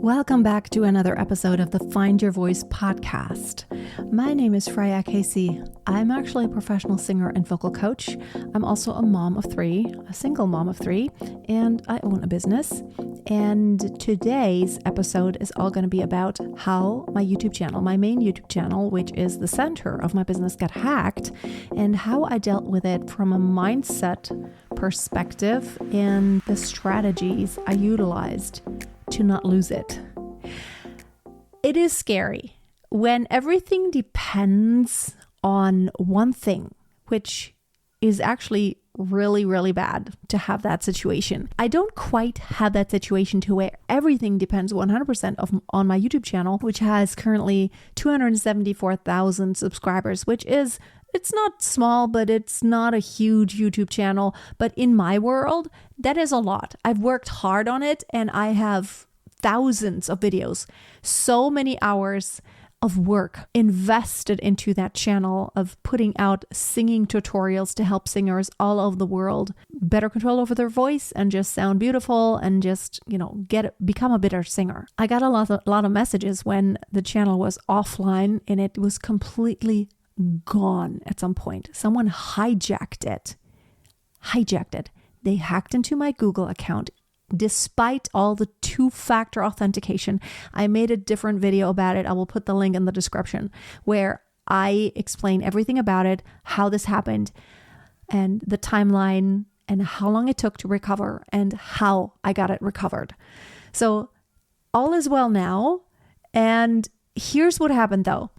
Welcome back to another episode of the Find Your Voice podcast. My name is Freya Casey. I'm actually a professional singer and vocal coach. I'm also a mom of three, a single mom of three, and I own a business. And today's episode is all going to be about how my YouTube channel, my main YouTube channel, which is the center of my business, got hacked, and how I dealt with it from a mindset perspective and the strategies I utilized to not lose it. It is scary when everything depends on one thing, which is actually really, really bad to have that situation. I don't quite have that situation to where everything depends 100% on my YouTube channel, which has currently 274,000 subscribers, which is, it's not small, but it's not a huge YouTube channel. But in my world, that is a lot. I've worked hard on it and I have thousands of videos, so many hours of work invested into that channel of putting out singing tutorials to help singers all over the world better control over their voice and just sound beautiful and just, become a better singer. I got a lot of messages when the channel was offline and it was completely gone at some point. Someone hijacked it. They hacked into my Google account. Despite all the two-factor authentication, I made a different video about it. I will put the link in the description where I explain everything about it, how this happened, and the timeline, and how long it took to recover, and how I got it recovered. So all is well now. And here's what happened though.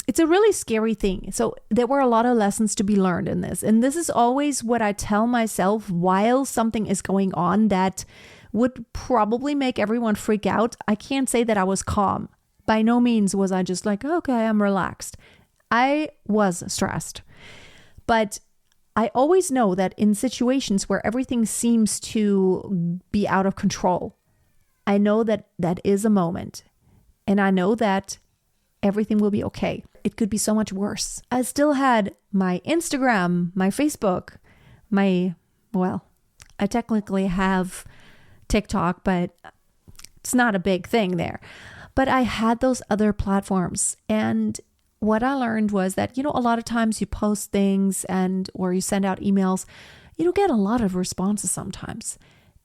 It's a really scary thing. So there were a lot of lessons to be learned in this. And this is always what I tell myself while something is going on that would probably make everyone freak out. I can't say that I was calm. By no means was I just like, okay, I'm relaxed. I was stressed. But I always know that in situations where everything seems to be out of control, I know that that is a moment. And I know that everything will be okay. It could be so much worse. I still had my Instagram, my Facebook, I technically have TikTok, but it's not a big thing there. But I had those other platforms. And what I learned was that, a lot of times you post things or you send out emails, you don't get a lot of responses sometimes.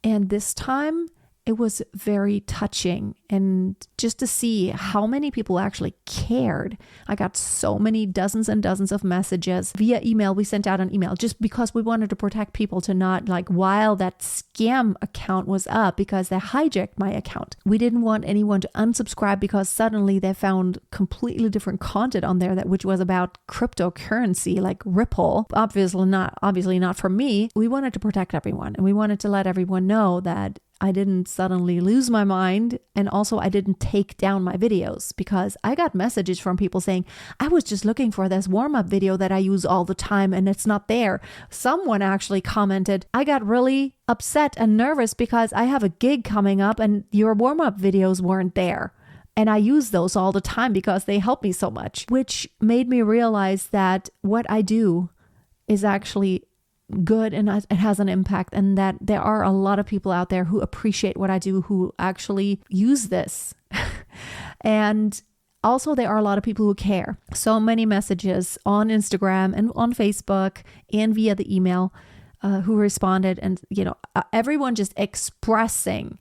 And this time, it was very touching, and just to see how many people actually cared. I got so many dozens and dozens of messages via email. We sent out an email just because we wanted to protect people to not while that scam account was up, because they hijacked my account. We didn't want anyone to unsubscribe because suddenly they found completely different content on there which was about cryptocurrency like Ripple. Obviously not for me. We wanted to protect everyone, and we wanted to let everyone know that I didn't suddenly lose my mind. And also I didn't take down my videos, because I got messages from people saying, I was just looking for this warm-up video that I use all the time and it's not there. Someone actually commented, I got really upset and nervous because I have a gig coming up and your warm-up videos weren't there. And I use those all the time because they help me so much, which made me realize that what I do is actually good and it has an impact, and that there are a lot of people out there who appreciate what I do, who actually use this. And also there are a lot of people who care. So many messages on Instagram and on Facebook and via the email who responded, and everyone just expressing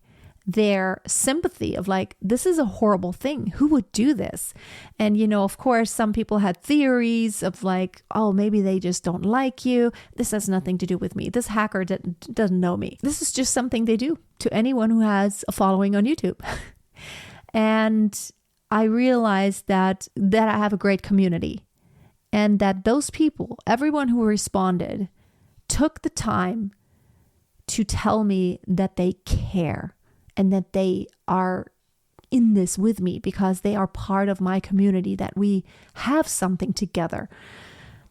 their sympathy of this is a horrible thing. Who would do this? And, of course, some people had theories of oh, maybe they just don't like you. This has nothing to do with me. This hacker doesn't know me. This is just something they do to anyone who has a following on YouTube. And I realized that I have a great community, and that those people, everyone who responded, took the time to tell me that they care. And that they are in this with me because they are part of my community, that we have something together.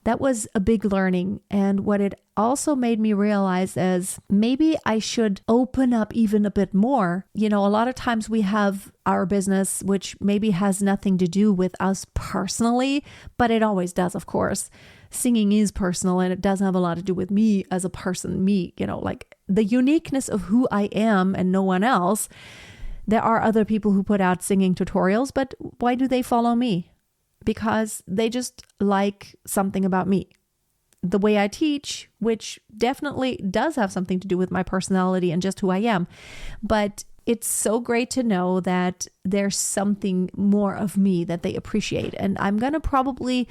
That was a big learning. And what it also made me realize is maybe I should open up even a bit more. A lot of times we have our business, which maybe has nothing to do with us personally, but it always does, of course. Singing is personal, and it does have a lot to do with me as a person, the uniqueness of who I am and no one else. There are other people who put out singing tutorials, but why do they follow me? Because they just like something about me. The way I teach, which definitely does have something to do with my personality and just who I am. But it's so great to know that there's something more of me that they appreciate. And I'm going to probably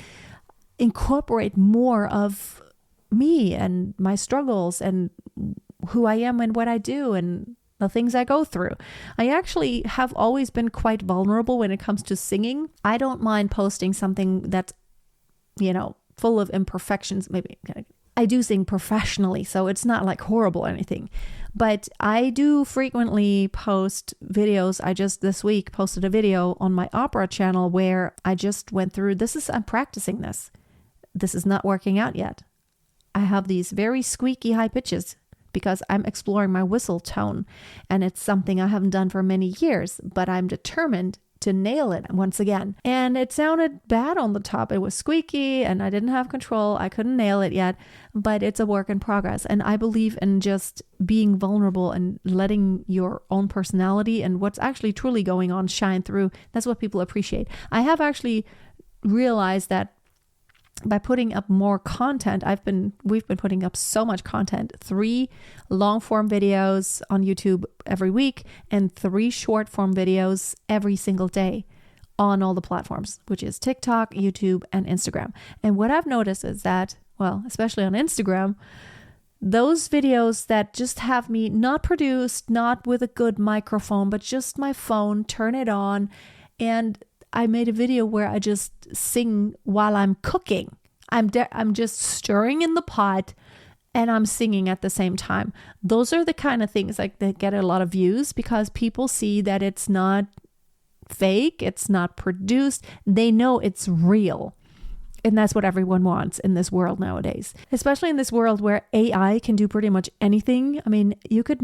incorporate more of me and my struggles and who I am and what I do and the things I go through. I actually have always been quite vulnerable when it comes to singing. I don't mind posting something that's, full of imperfections. Maybe I do sing professionally, so it's not like horrible or anything. But I do frequently post videos. I just this week posted a video on my opera channel where I just went through, I'm practicing this. This is not working out yet. I have these very squeaky high pitches because I'm exploring my whistle tone, and it's something I haven't done for many years, but I'm determined to nail it once again. And it sounded bad on the top. It was squeaky and I didn't have control. I couldn't nail it yet, but it's a work in progress. And I believe in just being vulnerable and letting your own personality and what's actually truly going on shine through. That's what people appreciate. I have actually realized that by putting up more content, we've been putting up so much content, 3 long form videos on YouTube every week and 3 short form videos every single day on all the platforms, which is TikTok, YouTube, and Instagram. And what I've noticed is that, especially on Instagram, those videos that just have me not produced, not with a good microphone, but just my phone, turn it on, and I made a video where I just sing while I'm cooking. I'm just stirring in the pot and I'm singing at the same time. Those are the kind of things that get a lot of views because people see that it's not fake, it's not produced. They know it's real. And that's what everyone wants in this world nowadays, especially in this world where AI can do pretty much anything. I mean, you could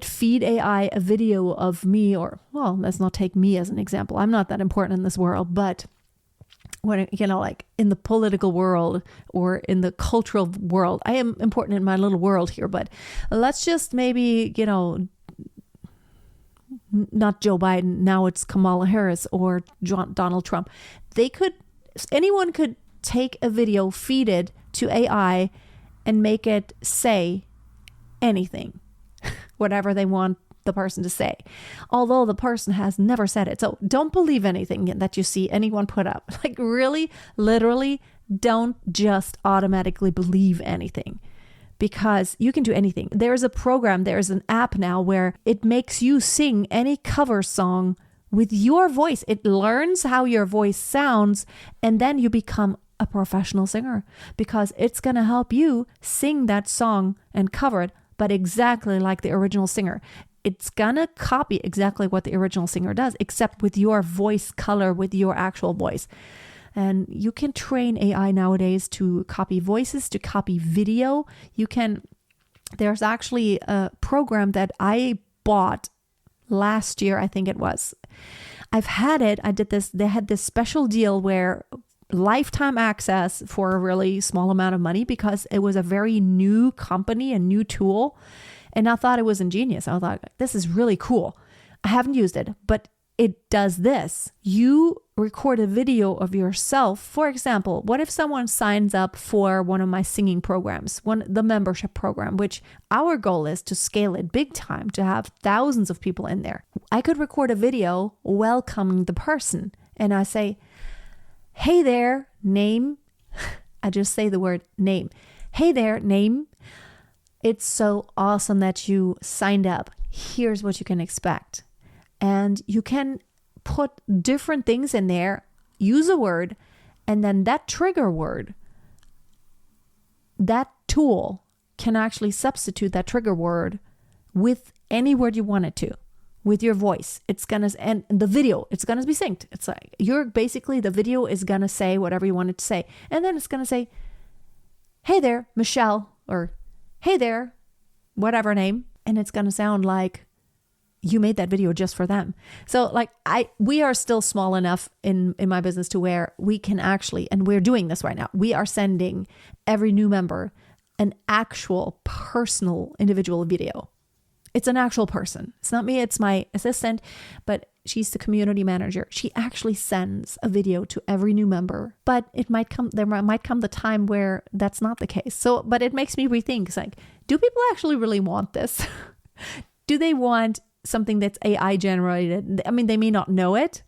feed AI a video of me let's not take me as an example. I'm not that important in this world, but when, like in the political world or in the cultural world, I am important in my little world here, but let's just maybe, not Joe Biden. Now it's Kamala Harris or Donald Trump. Anyone could take a video, feed it to AI, and make it say anything, whatever they want the person to say, although the person has never said it. So don't believe anything that you see anyone put up. Like really, literally, don't just automatically believe anything because you can do anything. There's an app now where it makes you sing any cover song with your voice. It learns how your voice sounds, and then you become a professional singer because it's going to help you sing that song and cover it, but exactly like the original singer. It's going to copy exactly what the original singer does, except with your voice color, with your actual voice. And you can train AI nowadays to copy voices, to copy video. There's actually a program that I bought last year, I think it was. I've had it. They had this special deal where lifetime access for a really small amount of money because it was a very new company, a new tool. And I thought it was ingenious. I thought, this is really cool. I haven't used it, but it does this. You record a video of yourself. For example, what if someone signs up for one of my singing programs, the membership program, which our goal is to scale it big time, to have thousands of people in there. I could record a video welcoming the person. And I say, hey there, name. I just say the word name. Hey there, name. It's so awesome that you signed up. Here's what you can expect. And you can put different things in there, use a word, and then that trigger word, that tool can actually substitute that trigger word with any word you want it to, with your voice. And the video, it's gonna be synced. It's like the video is gonna say whatever you want it to say. And then it's gonna say, hey there, Michelle, or hey there, whatever name. And it's gonna sound like you made that video just for them. So we are still small enough in my business to where we can actually, and we're doing this right now, we are sending every new member an actual personal individual video. It's an actual person. It's not me, it's my assistant, but she's the community manager. She actually sends a video to every new member, but there might come the time where that's not the case. So, but it makes me rethink. It's like, do people actually really want this? Do they want something that's AI generated? I mean, they may not know it.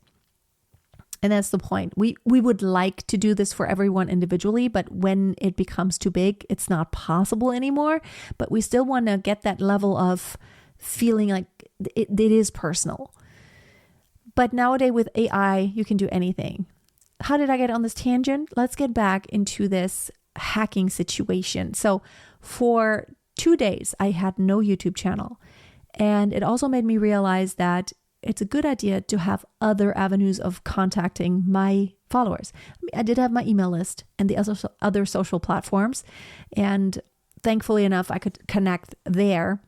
And that's the point. We would like to do this for everyone individually, but when it becomes too big, it's not possible anymore. But we still want to get that level of feeling like it is personal. But nowadays with AI, you can do anything. How did I get on this tangent? Let's get back into this hacking situation. So for 2 days, I had no YouTube channel. And it also made me realize that it's a good idea to have other avenues of contacting my followers. I did have my email list and the other social platforms, and thankfully enough, I could connect there.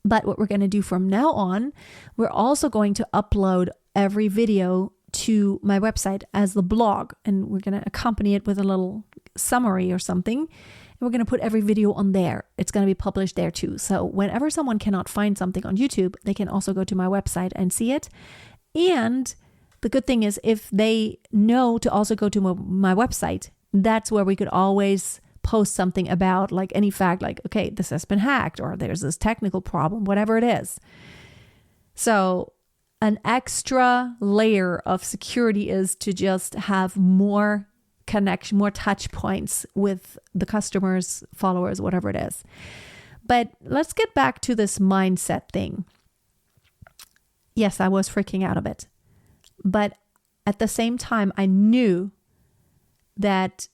But what we're going to do from now on, we're also going to upload every video to my website as the blog, and we're going to accompany it with a little summary or something. We're going to put every video on there. It's going to be published there too. So whenever someone cannot find something on YouTube, they can also go to my website and see it. And the good thing is, if they know to also go to my website, that's where we could always post something about like any fact, like, okay, this has been hacked, or there's this technical problem, whatever it is. So an extra layer of security is to just have more connection, more touch points with the customers, followers, whatever it is. But let's get back to this mindset thing. Yes, I was freaking out a bit, but at the same time, I knew that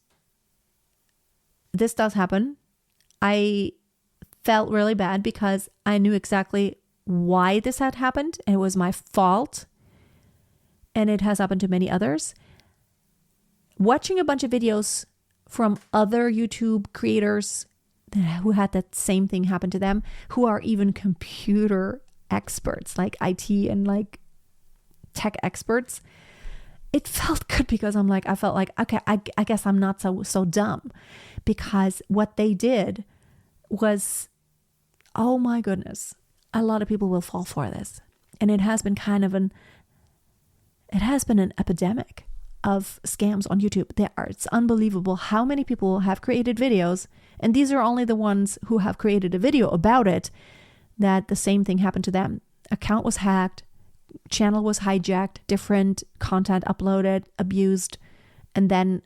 this does happen. I felt really bad because I knew exactly why this had happened, and it was my fault, and it has happened to many others. Watching a bunch of videos from other YouTube creators who had that same thing happen to them, who are even computer experts, like IT and like tech experts, it felt good because I felt like, okay, I guess I'm not so dumb, because what they did was, oh my goodness, a lot of people will fall for this. And it has been an epidemic of scams on YouTube. It's unbelievable how many people have created videos, and these are only the ones who have created a video about it, that the same thing happened to them. Account was hacked, channel was hijacked, different content uploaded, abused, and then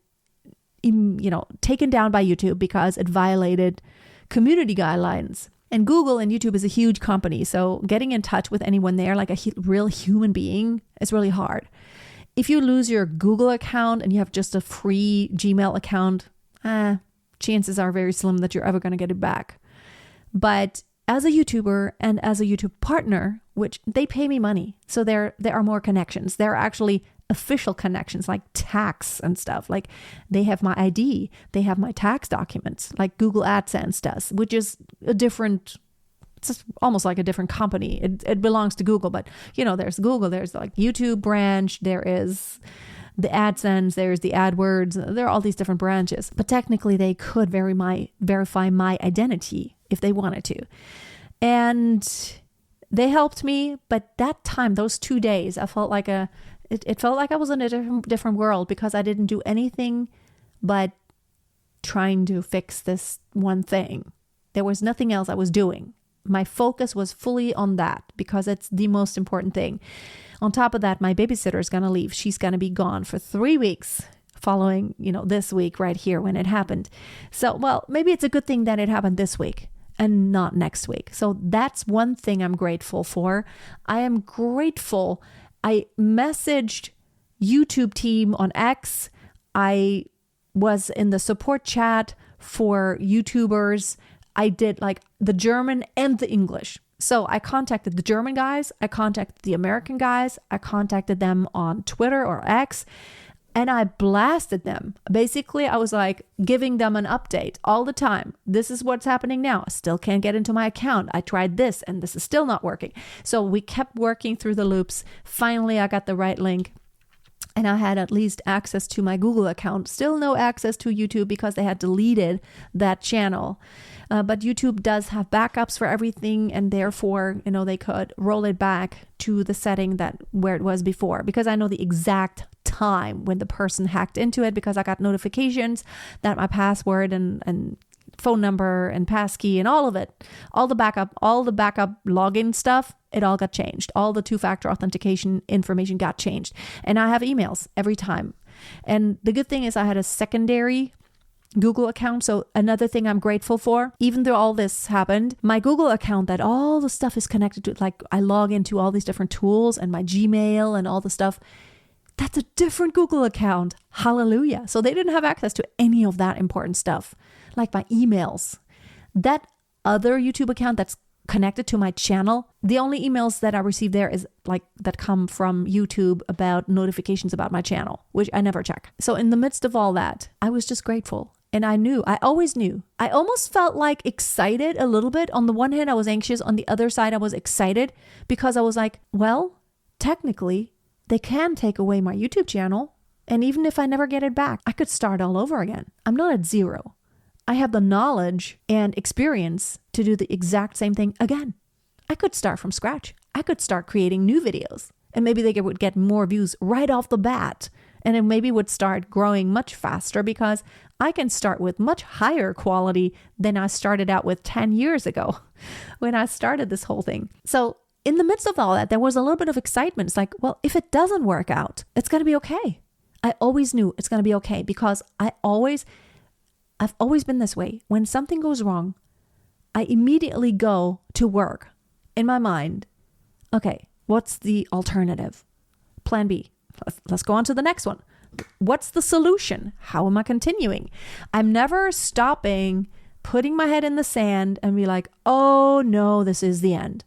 taken down by YouTube because it violated community guidelines. And Google and YouTube is a huge company, so getting in touch with anyone there, like a real human being, is really hard. If you lose your Google account and you have just a free Gmail account, chances are very slim that you're ever going to get it back. But as a YouTuber and as a YouTube partner, which they pay me money, so there are more connections. There are actually official connections like tax and stuff. Like they have my ID, they have my tax documents, like Google AdSense does, which is it's almost like a different company. It belongs to Google, but there's Google, there's like YouTube branch, there is the AdSense, there's the AdWords, there are all these different branches. But technically they could verify my identity if they wanted to. And they helped me, but that time, those 2 days, I felt like it felt like I was in a different world, because I didn't do anything but trying to fix this one thing. There was nothing else I was doing. My focus was fully on that because it's the most important thing. On top of that, my babysitter is going to leave. She's going to be gone for 3 weeks following, this week right here when it happened. So, well, maybe it's a good thing that it happened this week and not next week. So that's one thing I'm grateful for. I am grateful. I messaged YouTube team on X. I was in the support chat for YouTubers. I did like the German and the English. So I contacted the German guys, I contacted the American guys, I contacted them on Twitter or X, and I blasted them. Basically, I was like giving them an update all the time. This is what's happening now. I still can't get into my account. I tried this and this is still not working. So we kept working through the loops. Finally, I got the right link. And I had at least access to my Google account. Still no access to YouTube because they had deleted that channel. But YouTube does have backups for everything, and therefore, they could roll it back to the setting that where it was before, because I know the exact time when the person hacked into it, because I got notifications that my password and phone number and passkey and all of it, all the backup login stuff, it all got changed. All the two-factor authentication information got changed. And I have emails every time. And the good thing is I had a secondary Google account. So another thing I'm grateful for, even though all this happened, my Google account that all the stuff is connected to, like I log into all these different tools and my Gmail and all the stuff, that's a different Google account. Hallelujah. So they didn't have access to any of that important stuff, like my emails. That other YouTube account that's connected to my channel, the only emails that I receive there is like that come from YouTube about notifications about my channel, which I never check. So in the midst of all that, I was just grateful. And I always knew. I almost felt like excited a little bit. On the one hand, I was anxious. On the other side, I was excited because I was like, well, technically, they can take away my YouTube channel. And even if I never get it back, I could start all over again. I'm not at zero. I have the knowledge and experience to do the exact same thing again. I could start from scratch. I could start creating new videos. And maybe they would get more views right off the bat. And it maybe would start growing much faster because I can start with much higher quality than I started out with 10 years ago when I started this whole thing. So in the midst of all that, there was a little bit of excitement. It's like, well, if it doesn't work out, it's going to be okay. I always knew it's going to be okay because I've always been this way. When something goes wrong, I immediately go to work in my mind. Okay, what's the alternative? Plan B. Let's go on to the next one. What's the solution? How am I continuing? I'm never stopping, putting my head in the sand and be like, oh no, this is the end.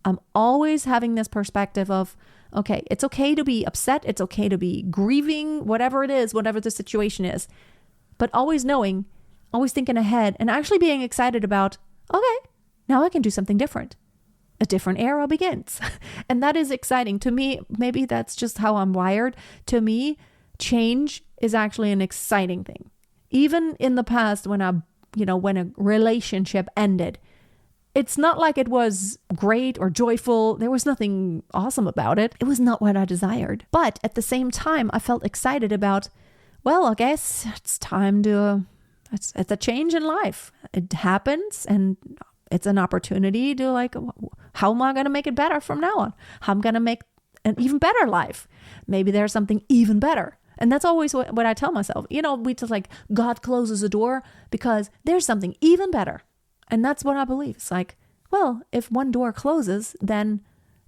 I'm always having this perspective of, okay, it's okay to be upset. It's okay to be grieving, whatever it is, whatever the situation is. But always knowing, always thinking ahead and actually being excited about, okay, now I can do something different. A different era begins. And that is exciting. To me, maybe that's just how I'm wired. To me, change is actually an exciting thing. Even in the past when when a relationship ended, it's not like it was great or joyful. There was nothing awesome about it. It was not what I desired. But at the same time, I felt excited about, well, I guess it's time to, it's a change in life. It happens and it's an opportunity to like, how am I going to make it better from now on? How am I going to make an even better life? Maybe there's something even better. And that's always what I tell myself. We just like, God closes a door because there's something even better. And that's what I believe. It's like, well, if one door closes, then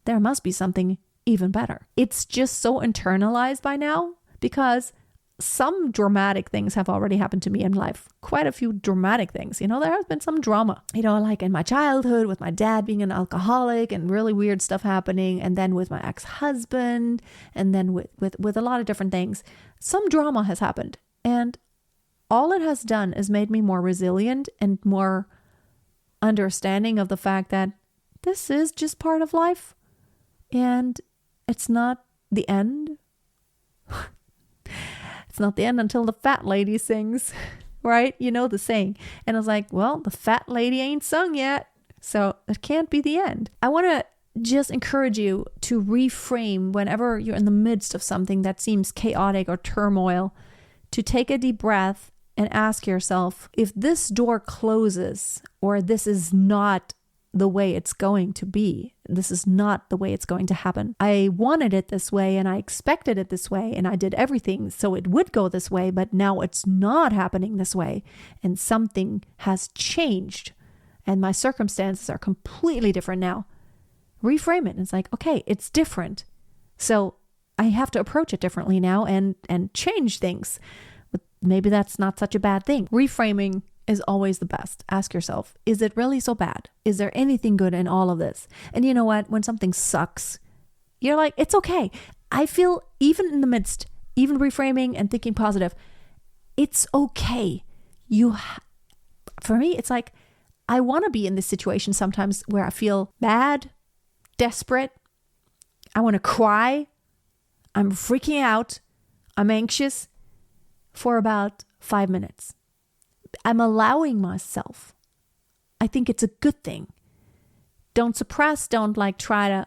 there must be something even better. It's just so internalized by now because some dramatic things have already happened to me in life. Quite a few dramatic things. There has been some drama, like in my childhood with my dad being an alcoholic and really weird stuff happening. And then with my ex-husband and then with a lot of different things, some drama has happened. And all it has done is made me more resilient and more understanding of the fact that this is just part of life and it's not the end. It's not the end until the fat lady sings, right? The saying. And I was like, well, the fat lady ain't sung yet, so it can't be the end. I want to just encourage you to reframe whenever you're in the midst of something that seems chaotic or turmoil, to take a deep breath and ask yourself, if this door closes or this is not the way it's going to be, this is not the way it's going to happen. I wanted it this way and I expected it this way and I did everything so it would go this way, but now it's not happening this way and something has changed and my circumstances are completely different now. Reframe it. It's like, okay, it's different. So I have to approach it differently now and change things. But maybe that's not such a bad thing. Reframing is always the best. Ask yourself, is it really so bad? Is there anything good in all of this? And you know what? When something sucks, you're like, it's okay. I feel even in the midst, even reframing and thinking positive, it's okay. For me, it's like, I want to be in this situation sometimes where I feel bad, desperate. I want to cry. I'm freaking out. I'm anxious for about 5 minutes. I'm allowing myself I think it's a good thing. Don't suppress, don't like try to,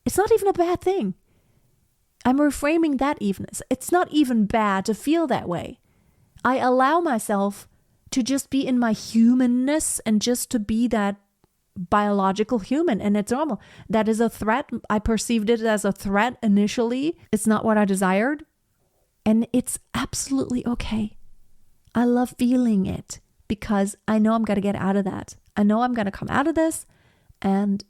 it's not even a bad thing. I'm reframing that even. It's not even bad to feel that way. I allow myself to just be in my humanness and just to be that biological human, and it's normal. That is a threat. I perceived it as a threat initially. It's not what I desired, and it's absolutely okay. I love feeling it because I know I'm going to get out of that. I know I'm going to come out of this, and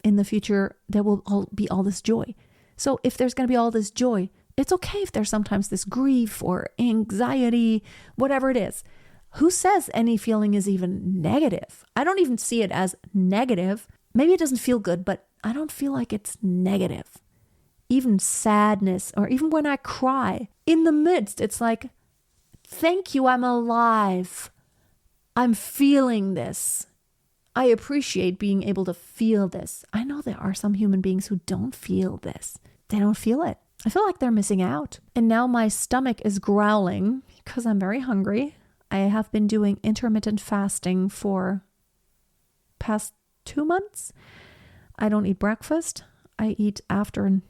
in the future, there will be all this joy. So if there's going to be all this joy, it's okay if there's sometimes this grief or anxiety, whatever it is. Who says any feeling is even negative? I don't even see it as negative. Maybe it doesn't feel good, but I don't feel like it's negative. Even sadness, or even when I cry, in the midst, it's like, thank you, I'm alive. I'm feeling this. I appreciate being able to feel this. I know there are some human beings who don't feel this. They don't feel it. I feel like they're missing out. And now my stomach is growling because I'm very hungry. I have been doing intermittent fasting for past 2 months. I don't eat breakfast. I eat afternoon.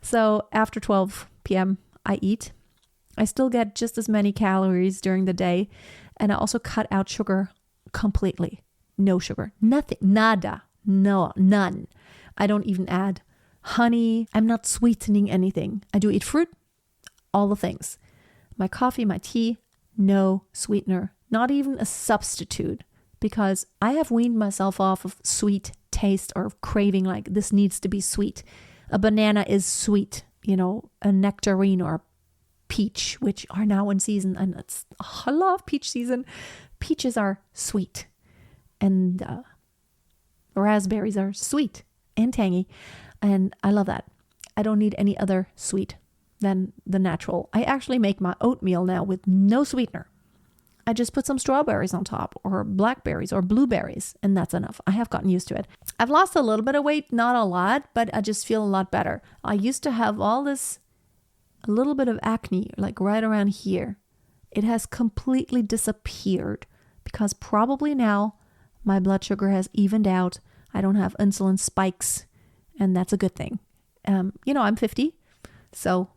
So after 12 p.m. I eat. I still get just as many calories during the day. And I also cut out sugar completely. No sugar. Nothing. Nada. No, none. I don't even add honey. I'm not sweetening anything. I do eat fruit. All the things. My coffee, my tea, no sweetener. Not even a substitute. Because I have weaned myself off of sweet taste or craving like this needs to be sweet. A banana is sweet. You know, a nectarine or peach, which are now in season. And I love peach season. Peaches are sweet. And raspberries are sweet and tangy. And I love that. I don't need any other sweet than the natural. I actually make my oatmeal now with no sweetener. I just put some strawberries on top or blackberries or blueberries, and that's enough. I have gotten used to it. I've lost a little bit of weight, not a lot, but I just feel a lot better. I used to have a little bit of acne, like right around here. It has completely disappeared because probably now my blood sugar has evened out. I don't have insulin spikes, and that's a good thing. I'm 50, so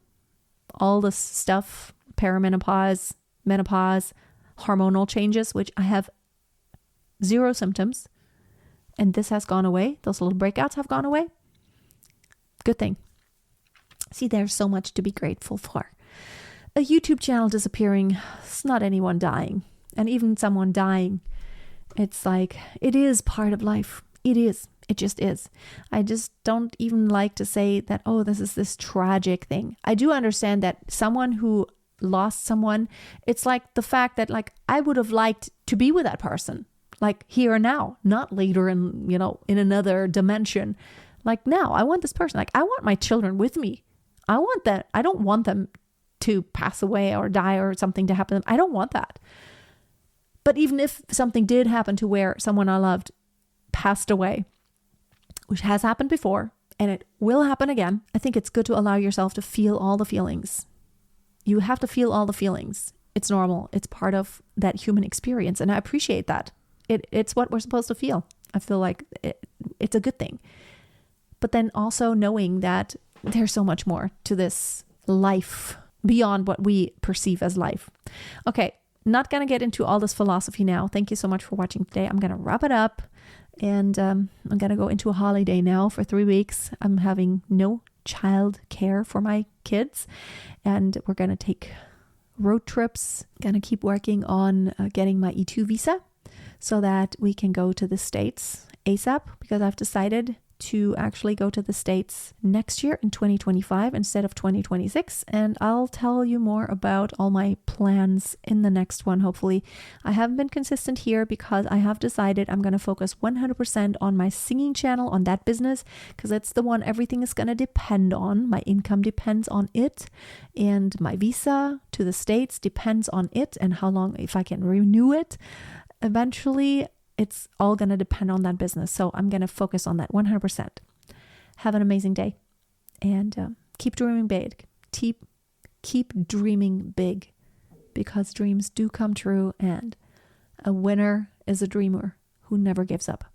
all this stuff, perimenopause, menopause, hormonal changes, which I have 0 symptoms, and this has gone away. Those little breakouts have gone away. Good thing. See, there's so much to be grateful for. A YouTube channel disappearing, it's not anyone dying. And even someone dying, it's like, it is part of life. It is. It just is. I just don't even like to say that, oh, this is this tragic thing. I do understand that someone who lost someone, it's like the fact that like I would have liked to be with that person, like here and now, not later in another dimension. Like now, I want this person. Like I want my children with me. I want that. I don't want them to pass away or die or something to happen. I don't want that. But even if something did happen to where someone I loved passed away, which has happened before, and it will happen again, I think it's good to allow yourself to feel all the feelings. You have to feel all the feelings. It's normal. It's part of that human experience. And I appreciate that. It's what we're supposed to feel. I feel like it's a good thing. But then also knowing that there's so much more to this life beyond what we perceive as life. Okay, not going to get into all this philosophy now. Thank you so much for watching today. I'm going to wrap it up. And I'm going to go into a holiday now for 3 weeks. I'm having no child care for my kids. And we're going to take road trips. Going to keep working on getting my E2 visa so that we can go to the States ASAP, because I've decided to actually go to the States next year in 2025 instead of 2026. And I'll tell you more about all my plans in the next one, hopefully. I haven't been consistent here because I have decided I'm going to focus 100% on my singing channel, on that business, because it's the one everything is going to depend on. My income depends on it, and my visa to the States depends on it, and how long, if I can renew it. Eventually, it's all going to depend on that business. So I'm going to focus on that 100%. Have an amazing day, and keep dreaming big. Keep dreaming big, because dreams do come true, and A winner is a dreamer who never gives up.